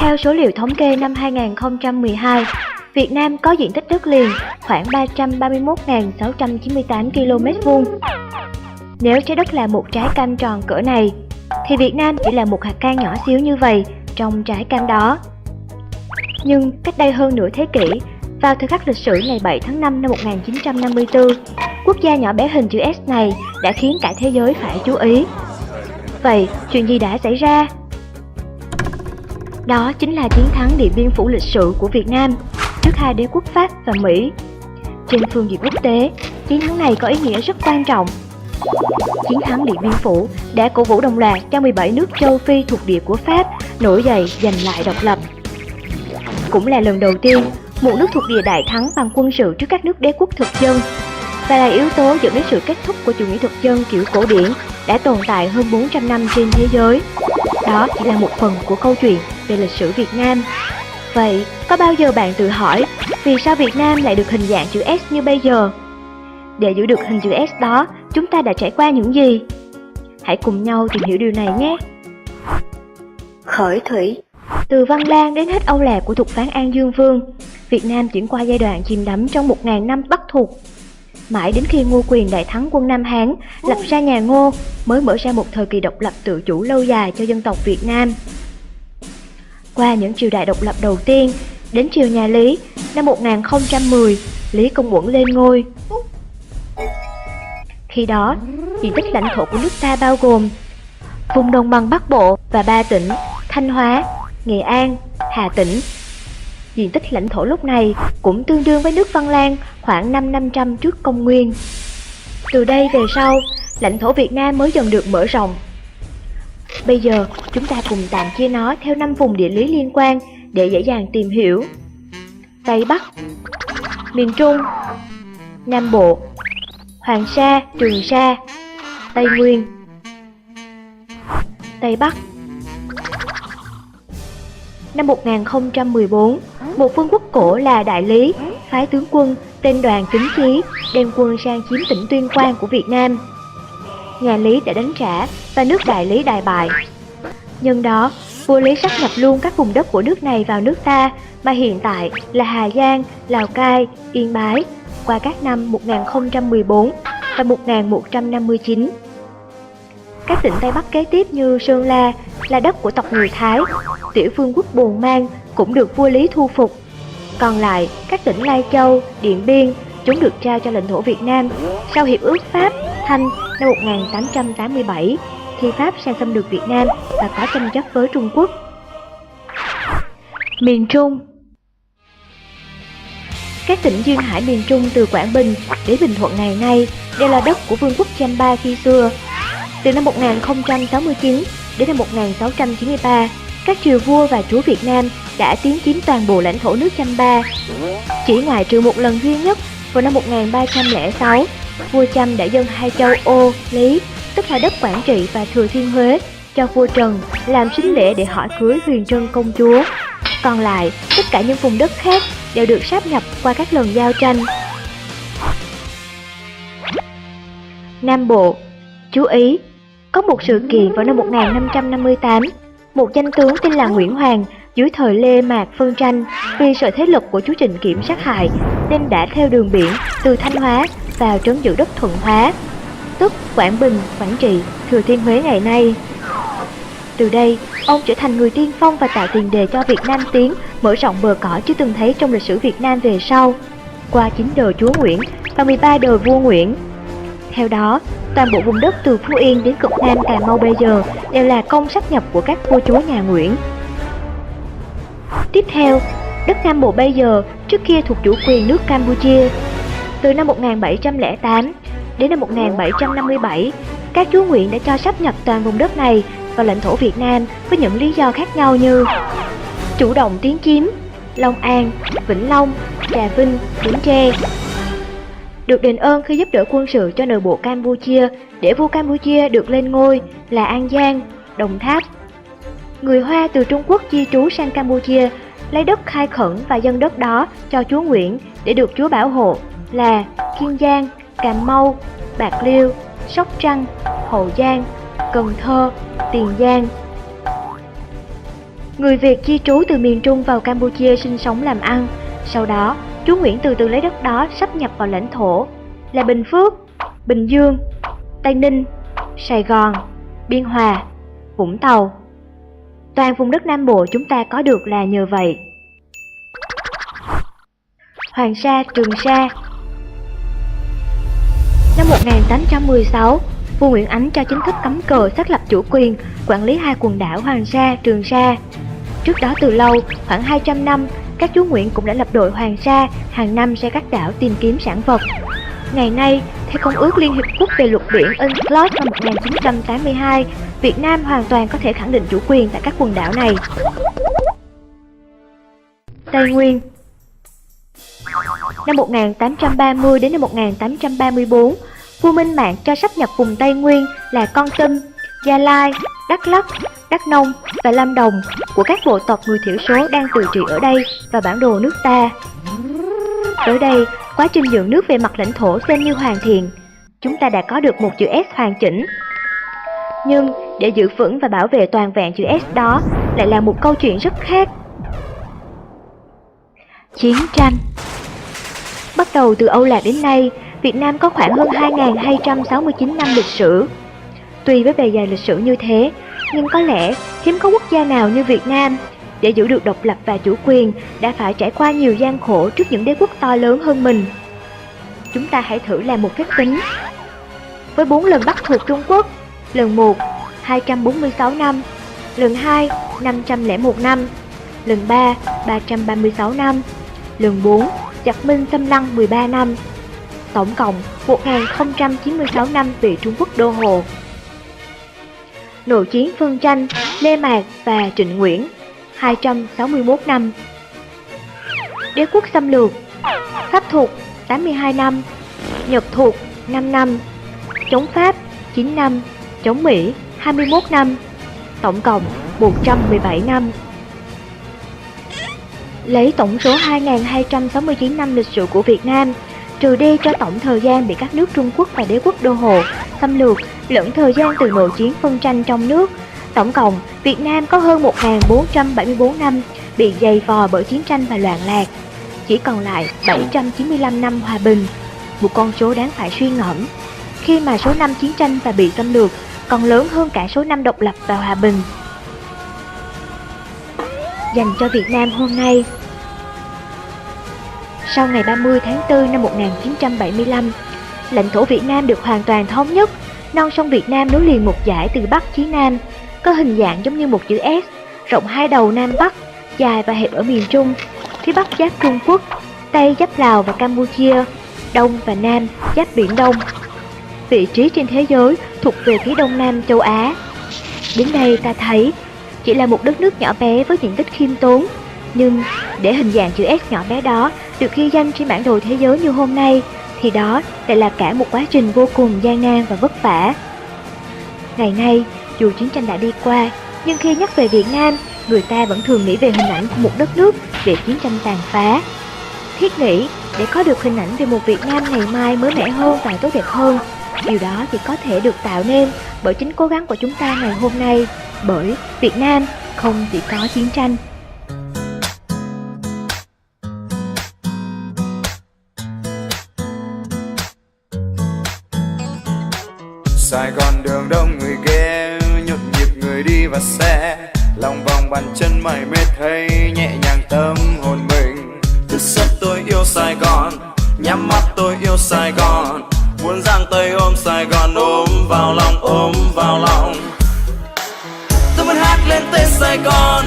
Theo số liệu thống kê năm 2012, Việt Nam có diện tích đất liền khoảng 331.698 km². Nếu trái đất là một trái cam tròn cỡ này, thì Việt Nam chỉ là một hạt cát nhỏ xíu như vậy trong trái cam đó. Nhưng cách đây hơn nửa thế kỷ, vào thời khắc lịch sử ngày 7 tháng 5 năm 1954, quốc gia nhỏ bé hình chữ S này đã khiến cả thế giới phải chú ý. Vậy, chuyện gì đã xảy ra? Đó chính là chiến thắng Điện Biên Phủ lịch sử của Việt Nam trước hai đế quốc Pháp và Mỹ. Trên phương diện quốc tế, chiến thắng này có ý nghĩa rất quan trọng. Chiến thắng Điện Biên Phủ đã cổ vũ đồng loạt cho 17 nước châu Phi thuộc địa của Pháp nổi dậy giành lại độc lập. Cũng là lần đầu tiên một nước thuộc địa đại thắng bằng quân sự trước các nước đế quốc thực dân, và là yếu tố dẫn đến sự kết thúc của chủ nghĩa thực dân kiểu cổ điển đã tồn tại hơn 400 năm trên thế giới. Đó chỉ là một phần của câu chuyện về lịch sử Việt Nam. Vậy, có bao giờ bạn tự hỏi vì sao Việt Nam lại được hình dạng chữ S như bây giờ? Để giữ được hình chữ S đó, chúng ta đã trải qua những gì? Hãy cùng nhau tìm hiểu điều này nhé! Khởi thủy. Từ Văn Lang đến hết Âu Lạc của thục phán An Dương Vương, Việt Nam chuyển qua giai đoạn chìm đắm trong 1000 năm Bắc thuộc. Mãi đến khi Ngô Quyền đại thắng quân Nam Hán, lập ra nhà Ngô, mới mở ra một thời kỳ độc lập tự chủ lâu dài cho dân tộc Việt Nam. Qua những triều đại độc lập đầu tiên, đến triều nhà Lý, năm 1010, Lý Công Uẩn lên ngôi. Khi đó, diện tích lãnh thổ của nước ta bao gồm vùng đồng bằng Bắc Bộ và 3 tỉnh Thanh Hóa, Nghệ An, Hà Tĩnh. Diện tích lãnh thổ lúc này cũng tương đương với nước Văn Lang khoảng 500 trước công nguyên. Từ đây về sau, lãnh thổ Việt Nam mới dần được mở rộng. Bây giờ, chúng ta cùng tạm chia nó theo 5 vùng địa lý liên quan để dễ dàng tìm hiểu. Tây Bắc, miền Trung, Nam Bộ, Hoàng Sa, Trường Sa, Tây Nguyên. Tây Bắc. Năm 1014, một vương quốc cổ là Đại Lý phái tướng quân tên Đoàn Kính Chí đem quân sang chiếm tỉnh Tuyên Quang của Việt Nam. Nhà Lý đã đánh trả và nước Đại Lý đại bại. Nhân đó, vua Lý sáp nhập luôn các vùng đất của nước này vào nước ta, mà hiện tại là Hà Giang, Lào Cai, Yên Bái, qua các năm 1014 và 1159. Các tỉnh Tây Bắc kế tiếp như Sơn La là đất của tộc người Thái, tiểu vương quốc Bồn Mang cũng được vua Lý thu phục. Còn lại, các tỉnh Lai Châu, Điện Biên, chúng được trao cho lãnh thổ Việt Nam sau Hiệp ước Pháp-Thanh năm 1887, khi Pháp sang xâm lược Việt Nam và có tranh chấp với Trung Quốc. Miền Trung. Các tỉnh duyên hải miền Trung từ Quảng Bình đến Bình Thuận ngày nay đều là đất của vương quốc Champa khi xưa. Từ năm 1069 đến năm 1693, các triều vua và chúa Việt Nam đã tiến chiếm toàn bộ lãnh thổ nước Champa. Chỉ ngoại trừ một lần duy nhất vào năm 1306, vua Chăm đã dâng hai châu Ô, Lý, tức là đất Quảng Trị và Thừa Thiên Huế, cho vua Trần làm sính lễ để hỏi cưới Huyền Trân công chúa. Còn lại, tất cả những vùng đất khác đều được sáp nhập qua các lần giao tranh. Nam Bộ. Chú ý, có một sự kiện vào năm 1558, một danh tướng tên là Nguyễn Hoàng dưới thời Lê Mạc phân tranh vì sợ thế lực của chúa Trịnh Kiểm sát hại nên đã theo đường biển từ Thanh Hóa vào trấn giữ đất Thuận Hóa, tức Quảng Bình, Quảng Trị, Thừa Thiên Huế ngày nay. Từ đây, ông trở thành người tiên phong và tạo tiền đề cho Việt Nam tiến mở rộng bờ cõi chưa từng thấy trong lịch sử Việt Nam về sau, qua 9 đời chúa Nguyễn và 13 đời vua Nguyễn. Theo đó, toàn bộ vùng đất từ Phú Yên đến cực Nam Cà Mau bây giờ đều là công sáp nhập của các vua chúa nhà Nguyễn. Tiếp theo, đất Nam Bộ bây giờ trước kia thuộc chủ quyền nước Campuchia. Từ năm 1708 đến năm 1757, các chúa Nguyễn đã cho sáp nhập toàn vùng đất này vào lãnh thổ Việt Nam với những lý do khác nhau như chủ động tiến chiếm Long An, Vĩnh Long, Trà Vinh, Bến Tre, được đền ơn khi giúp đỡ quân sự cho nội bộ Campuchia để vua Campuchia được lên ngôi là An Giang, Đồng Tháp. Người Hoa từ Trung Quốc di trú sang Campuchia lấy đất khai khẩn và dâng đất đó cho chúa Nguyễn để được chúa bảo hộ là Kiên Giang, Cà Mau, Bạc Liêu, Sóc Trăng, Hậu Giang, Cần Thơ, Tiền Giang. người Việt di trú từ miền Trung vào Campuchia sinh sống làm ăn. Sau đó, chúa Nguyễn từ từ lấy đất đó sáp nhập vào lãnh thổ là Bình Phước, Bình Dương, Tây Ninh, Sài Gòn, Biên Hòa, Vũng Tàu. Toàn vùng đất Nam Bộ chúng ta có được là nhờ vậy. Hoàng Sa, Trường Sa. Năm 1816, vua Nguyễn Ánh cho chính thức cắm cờ xác lập chủ quyền, quản lý hai quần đảo Hoàng Sa, Trường Sa. Trước đó từ lâu, khoảng 200 năm, các chúa Nguyễn cũng đã lập đội Hoàng Sa, hàng năm ra các đảo tìm kiếm sản vật. Ngày nay, theo Công ước Liên Hiệp Quốc về luật biển UNCLOS năm 1982, Việt Nam hoàn toàn có thể khẳng định chủ quyền tại các quần đảo này. Tây Nguyên. Năm 1830 đến năm 1834, vua Minh Mạng cho sáp nhập vùng Tây Nguyên là Kon Tum, Gia Lai, Đắk Lắk, Đắk Nông và Lâm Đồng của các bộ tộc người thiểu số đang tự trị ở đây vào bản đồ nước ta. Tới đây, quá trình dựng nước về mặt lãnh thổ xem như hoàn thiện. Chúng ta đã có được một chữ S hoàn chỉnh. Nhưng để giữ vững và bảo vệ toàn vẹn chữ S đó lại là một câu chuyện rất khác. Chiến tranh. Bắt đầu từ Âu Lạc đến nay, Việt Nam có khoảng hơn 2.269 năm lịch sử. Tuy với bề dày lịch sử như thế, nhưng có lẽ hiếm có quốc gia nào như Việt Nam để giữ được độc lập và chủ quyền đã phải trải qua nhiều gian khổ trước những đế quốc to lớn hơn mình. Chúng ta hãy thử làm một phép tính. Với 4 lần bắt thuộc Trung Quốc, lần 1 246 năm, lần 2 501 năm, lần 3 336 năm, lần 4 giặc Minh xâm lăng 13 năm, tổng cộng 1096 năm bị Trung Quốc đô hộ. Nội chiến phân tranh Lê Mạc và Trịnh Nguyễn 261 năm. Đế quốc xâm lược Pháp thuộc 82 năm, Nhật thuộc 5 năm, chống Pháp 9 năm, chống Mỹ 21 năm, tổng cộng 117 năm. Lấy tổng số 2.269 năm lịch sử của Việt Nam, trừ đi cho tổng thời gian bị các nước Trung Quốc và đế quốc đô hộ, xâm lược, lẫn thời gian từ nội chiến phân tranh trong nước, tổng cộng Việt Nam có hơn 1.474 năm bị dày vò bởi chiến tranh và loạn lạc. Chỉ còn lại 795 năm hòa bình, một con số đáng phải suy ngẫm, khi mà số năm chiến tranh và bị xâm lược còn lớn hơn cả số năm độc lập và hòa bình. Dành cho Việt Nam hôm nay. Sau ngày 30 tháng 4 năm 1975, lãnh thổ Việt Nam được hoàn toàn thống nhất. Non sông Việt Nam nối liền một dải từ Bắc chí Nam, có hình dạng giống như một chữ S, rộng hai đầu Nam Bắc, dài và hẹp ở miền Trung. Phía Bắc giáp Trung Quốc, Tây giáp Lào và Campuchia, Đông và Nam giáp Biển Đông. Vị trí trên thế giới thuộc về phía Đông Nam châu Á. Đến đây ta thấy, chỉ là một đất nước nhỏ bé với diện tích khiêm tốn, nhưng để hình dạng chữ S nhỏ bé đó được ghi danh trên bản đồ thế giới như hôm nay, thì đó lại là cả một quá trình vô cùng gian nan và vất vả. Ngày nay, dù chiến tranh đã đi qua, nhưng khi nhắc về Việt Nam, người ta vẫn thường nghĩ về hình ảnh của một đất nước bị chiến tranh tàn phá. Thiết nghĩ để có được hình ảnh về một Việt Nam ngày mai mới mẻ hơn và tốt đẹp hơn, điều đó chỉ có thể được tạo nên bởi chính cố gắng của chúng ta ngày hôm nay, bởi Việt Nam không chỉ có chiến tranh. Sài Gòn đường đông người ghé, nhộn nhịp người đi và xe, lòng vòng bàn chân mải mê thấy nhẹ nhàng tâm hồn mình. Thức giấc tôi yêu Sài Gòn, nhắm mắt tôi yêu Sài Gòn, muốn giang tay ôm Sài Gòn, ôm vào lòng, ôm vào lòng. Tôi muốn hát lên tên Sài Gòn,